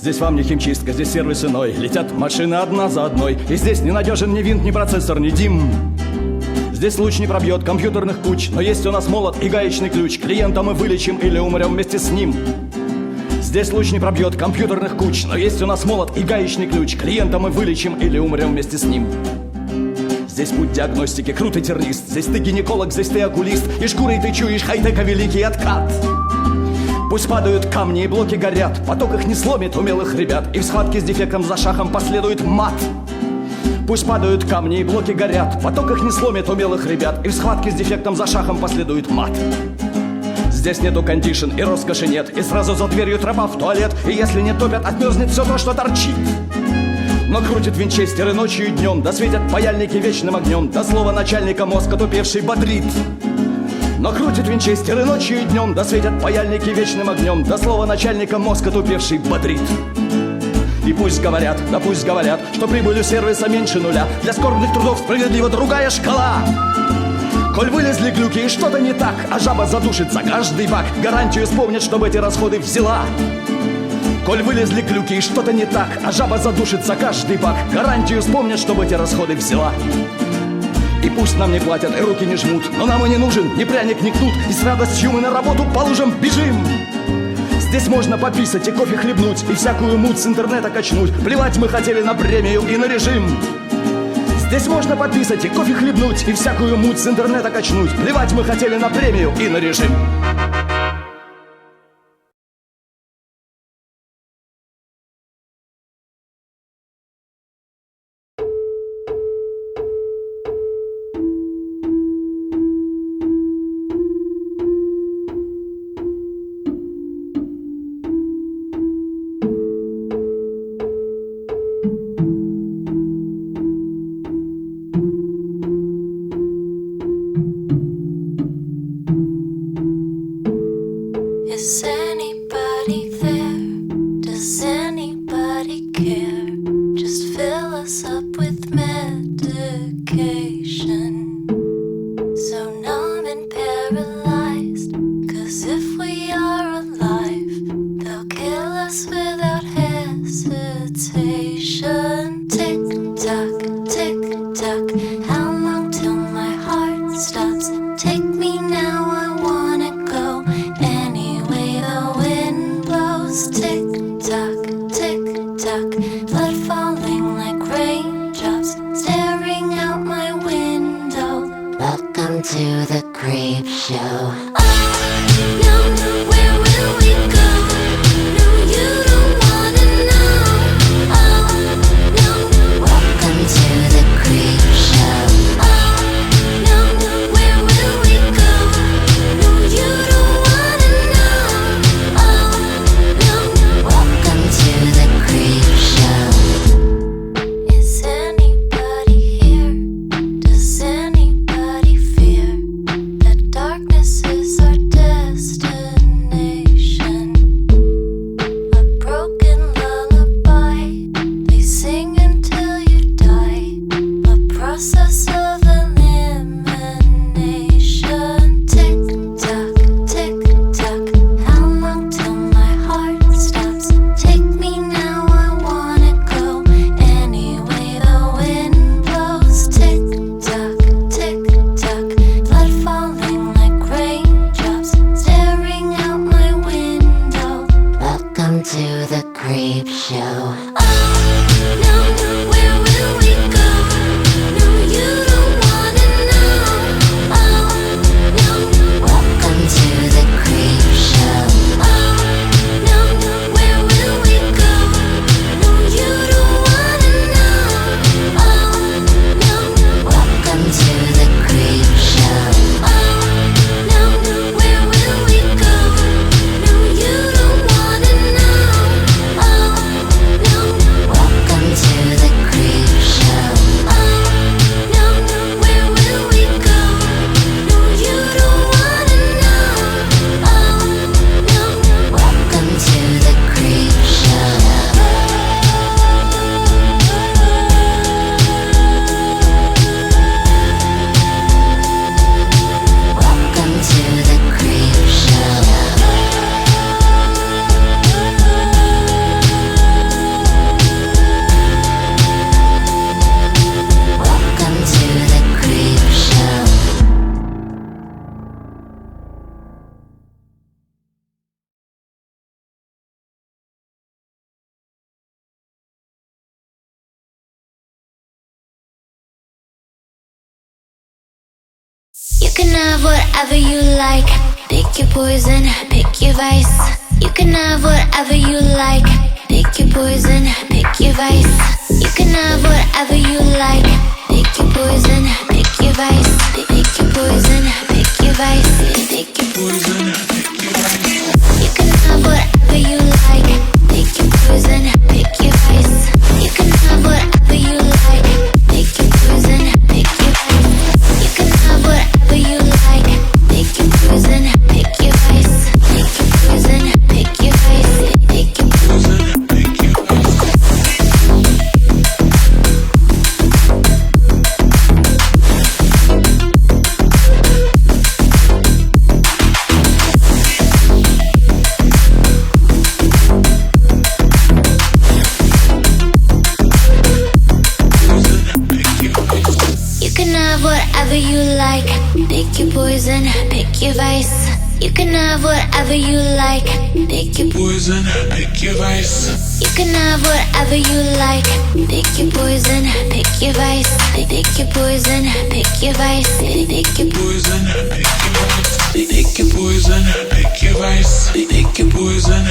Здесь вам не химчистка, здесь сервис иной. Летят машины одна за одной. И здесь не надежен ни винт, ни процессор, ни дим. Здесь луч не пробьет компьютерных куч. Но есть у нас молот и гаечный ключ. Клиента мы вылечим или умрем вместе с ним. Здесь луч не пробьет компьютерных куч. Но есть у нас молот и гаечный ключ. Клиента мы вылечим или умрем вместе с ним. Здесь путь диагностики, крутый тернист. Здесь ты гинеколог, здесь ты окулист. И шкурой ты чуешь хай-тека великий откат. Пусть падают камни и блоки горят, поток их не сломит умелых ребят, и в схватке с дефектом за шахом последует мат. Пусть падают камни и блоки горят, поток их не сломит умелых ребят, и в схватке с дефектом за шахом последует мат. Здесь нету кондишн и роскоши нет, и сразу за дверью тропа в туалет, и если не топят, отмерзнет все то, что торчит. Но крутит винчестеры ночью и днем, да светят паяльники вечным огнем, до слова начальника мозг отупевший бодрит. Но крутит винчестеры ночью и днем, да светят паяльники вечным огнем, до слова начальника мозг отупевший бодрит. И пусть говорят, да пусть говорят, что прибыль у сервиса меньше нуля, для скорбных трудов справедливо другая шкала. Коль вылезли глюки и что-то не так, а жаба задушит за каждый баг, гарантию вспомнит, чтобы эти расходы взяла. Коль вылезли глюки и что-то не так, а жаба задушит за каждый баг, гарантию вспомнит, чтобы эти расходы взяла. И пусть нам не платят и руки не жмут, но нам и не нужен ни пряник, ни кнут, и с радостью мы на работу по лужам бежим. Здесь можно пописать и кофе хлебнуть, и всякую муть с интернета качнуть. Плевать мы хотели на премию и на режим. Здесь можно пописать и кофе хлебнуть, и всякую муть с интернета качнуть. Плевать мы хотели на премию и на режим. Is anybody there? Does anybody care? Just fill us up with medication. So numb and paralyzed, 'cause if we are alive, they'll kill us without hesitation. Tick tock, how long till my heart stops? Take me now, I wanna go anyway the wind blows. Tick tock, blood falling like raindrops, staring out my window. Welcome to the creep show. Oh no, where will we go? No, you don't wanna know. Oh no, welcome to the creep show. Oh no, where will we go? No, you don't wanna know. Oh no, welcome to the creep show. Is anybody here? Does anybody fear that darkness is our destiny? can have whatever you like. Pick your poison, pick your vice. You can have whatever you like. Pick your poison, pick your vice. You can have whatever you like. Pick your poison, pick your vice. Pick your poison, pick your vice. Pick your poison, pick your vice. You can have whatever you like. Pick your poison, pick your vice. You can have whatever you like. Pick your poison, pick your vice. You can have whatever you like. Pick your poison, pick your vice. Pick your poison, pick your vice. Pick your poison, pick your vice. You can have whatever you like. Pick your poison, pick your vice. You can have whatever you like. Pick your Poison, pick your vice. You can have whatever you like. Pick your poison, pick your vice. Pick your poison, pick your vice. Pick your Poison, pick your vice. Pick your poison, pick your vice. Pick your poison,